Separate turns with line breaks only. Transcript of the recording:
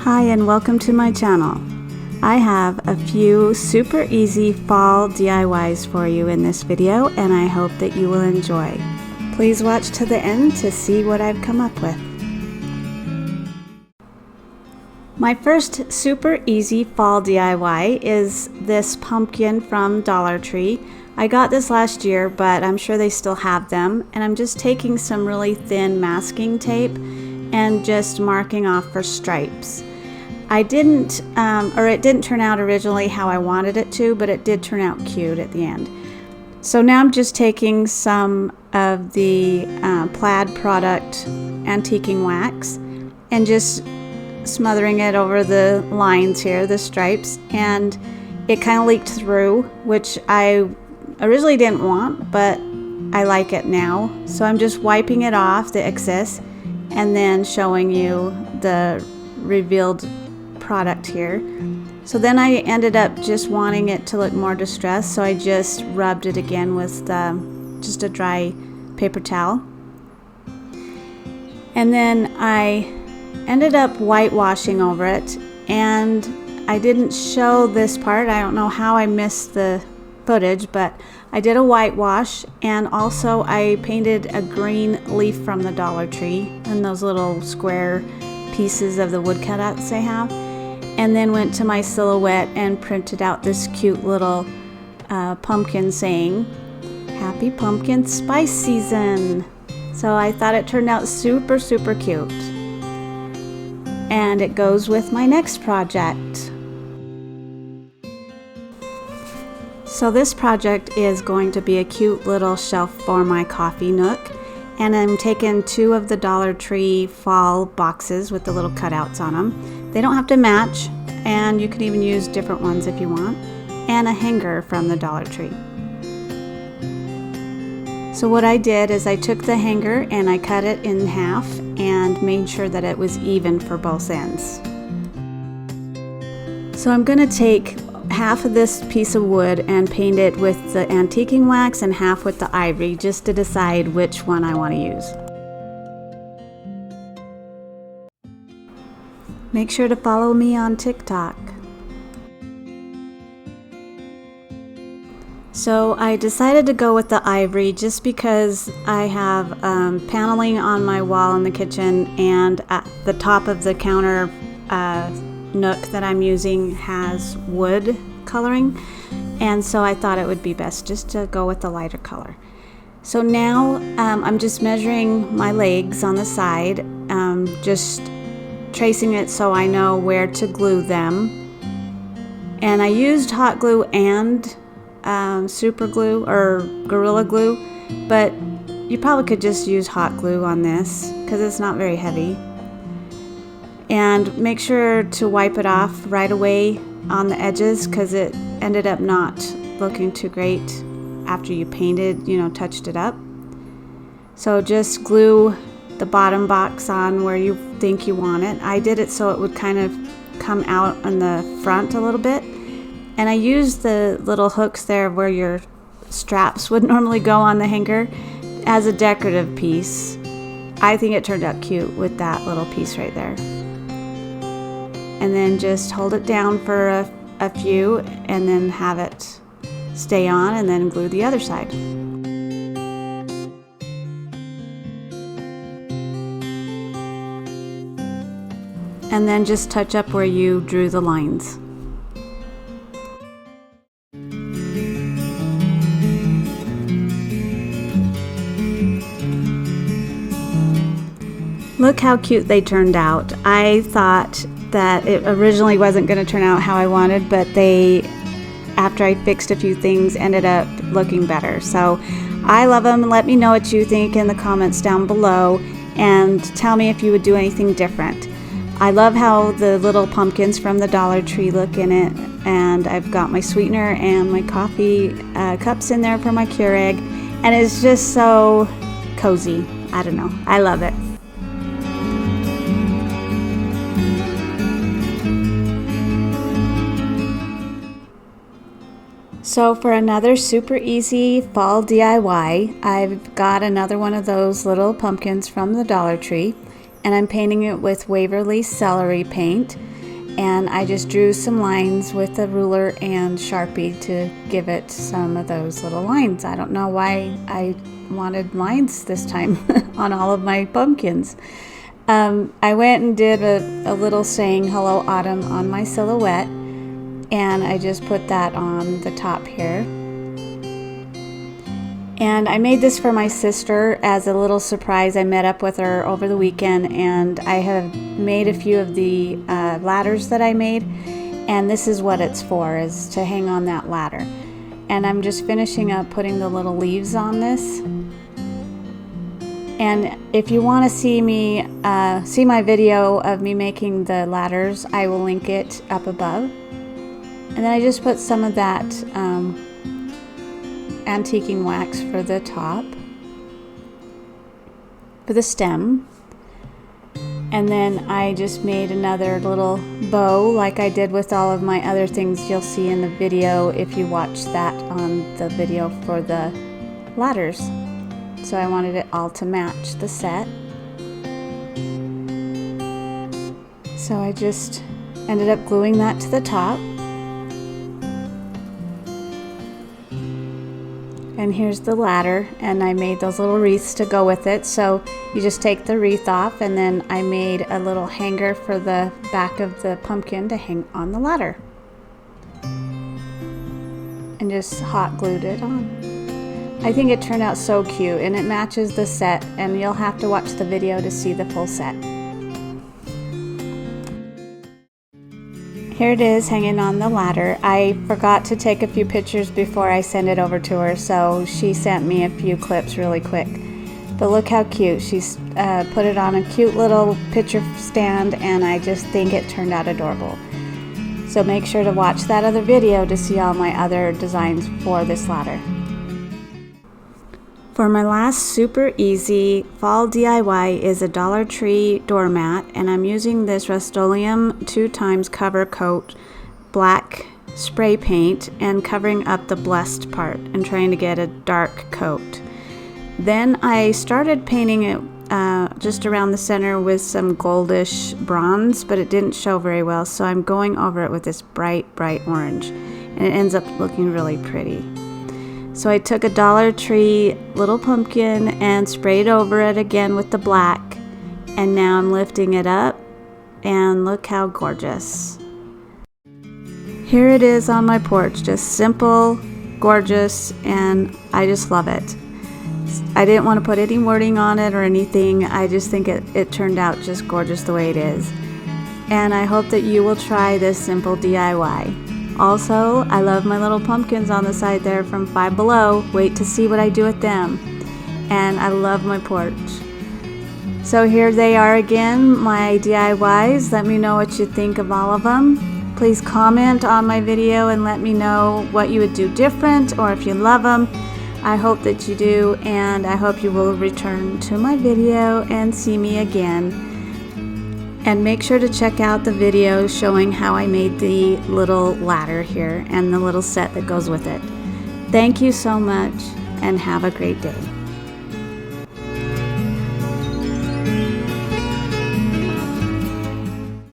Hi and welcome to my channel. I have a few super easy fall DIYs for you in this video and I hope that you will enjoy. Please watch to the end to see what I've come up with. My first super easy fall DIY is this pumpkin from Dollar Tree. I got this last year, but I'm sure they still have them, and I'm just taking some really thin masking tape and just marking off for stripes. It didn't turn out originally how I wanted it to, but it did turn out cute at the end. So now I'm just taking some of the Plaid product antiquing wax and just smothering it over the lines here, the stripes, and it kind of leaked through, which I originally didn't want, but I like it now. So I'm just wiping it off, the excess, and then showing you the revealed product here. So then I ended up just wanting it to look more distressed, so I just rubbed it again with just a dry paper towel. And then I ended up whitewashing over it, and I didn't show this part. I don't know how I missed the footage, but I did a whitewash, and also I painted a green leaf from the Dollar Tree and those little square pieces of the wood cutouts they have, and then went to my silhouette and printed out this cute little pumpkin saying "Happy Pumpkin Spice Season." So I thought it turned out super cute, and it goes with my next project. So this project is going to be a cute little shelf for my coffee nook, and I'm taking 2 of the Dollar Tree fall boxes with the little cutouts on them. They don't have to match, and you can even use different ones if you want, and a hanger from the Dollar Tree. So what I did is I took the hanger and I cut it in half and made sure that it was even for both ends. So I'm going to take half of this piece of wood and paint it with the antiquing wax and half with the ivory, just to decide which one I want to use. Make sure to follow me on TikTok. So I decided to go with the ivory just because I have paneling on my wall in the kitchen, and at the top of the counter nook that I'm using has wood coloring, and so I thought it would be best just to go with the lighter color. So now I'm just measuring my legs on the side, just tracing it so I know where to glue them, and I used hot glue and super glue or Gorilla Glue, but you probably could just use hot glue on this because it's not very heavy. And make sure to wipe it off right away on the edges because it ended up not looking too great after you painted, touched it up. So just glue the bottom box on where you think you want it. I did it so it would kind of come out on the front a little bit, and I used the little hooks there where your straps would normally go on the hanger as a decorative piece. I think it turned out cute with that little piece right there. And then just hold it down for a few and then have it stay on, and then glue the other side. And then just touch up where you drew the lines. Look how cute they turned out. I thought that it originally wasn't going to turn out how I wanted, but after I fixed a few things, ended up looking better. So I love them. Let me know what you think in the comments down below, and tell me if you would do anything different. I love how the little pumpkins from the Dollar Tree look in it, and I've got my sweetener and my coffee cups in there for my Keurig, and it's just so cozy. I don't know. I love it. So for another super easy fall DIY, I've got another one of those little pumpkins from the Dollar Tree, and I'm painting it with Waverly Celery paint. and I just drew some lines with a ruler and Sharpie to give it some of those little lines. I don't know why I wanted lines this time on all of my pumpkins. I went and did a little saying hello autumn on my silhouette, and I just put that on the top here. And I made this for my sister as a little surprise. I met up with her over the weekend, and I have made a few of the ladders that I made, and this is what it's for, is to hang on that ladder. And I'm just finishing up putting the little leaves on this. And if you want to see me see my video of me making the ladders, I will link it up above. And then I just put some of that antiquing wax for the top, for the stem, and then I just made another little bow like I did with all of my other things you'll see in the video if you watch that on the video for the ladders. So I wanted it all to match the set, so I just ended up gluing that to the top. And here's the ladder, and I made those little wreaths to go with it. So you just take the wreath off, and then I made a little hanger for the back of the pumpkin to hang on the ladder. And just hot glued it on. I think it turned out so cute, and it matches the set, and you'll have to watch the video to see the full set. Here it is hanging on the ladder. I forgot to take a few pictures before I sent it over to her, so she sent me a few clips really quick. But look how cute. She's put it on a cute little picture stand, and I just think it turned out adorable. So make sure to watch that other video to see all my other designs for this ladder. For my last super easy fall DIY is a Dollar Tree doormat, and I'm using this Rust-Oleum 2x cover coat black spray paint and covering up the blessed part and trying to get a dark coat. Then I started painting it just around the center with some goldish bronze, but it didn't show very well, so I'm going over it with this bright orange, and it ends up looking really pretty. So I took a Dollar Tree little pumpkin and sprayed over it again with the black, and now I'm lifting it up, and look how gorgeous. Here it is on my porch, just simple, gorgeous, and I just love it. I didn't want to put any wording on it or anything. I just think it turned out just gorgeous the way it is. And I hope that you will try this simple DIY. Also, I love my little pumpkins on the side there from Five Below. Wait to see what I do with them. And I love my porch. So here they are again, my DIYs. Let me know what you think of all of them. Please comment on my video and let me know what you would do different, or if you love them. I hope that you do, and I hope you will return to my video and see me again. And make sure to check out the video showing how I made the little ladder here and the little set that goes with it. Thank you so much, and have a great day.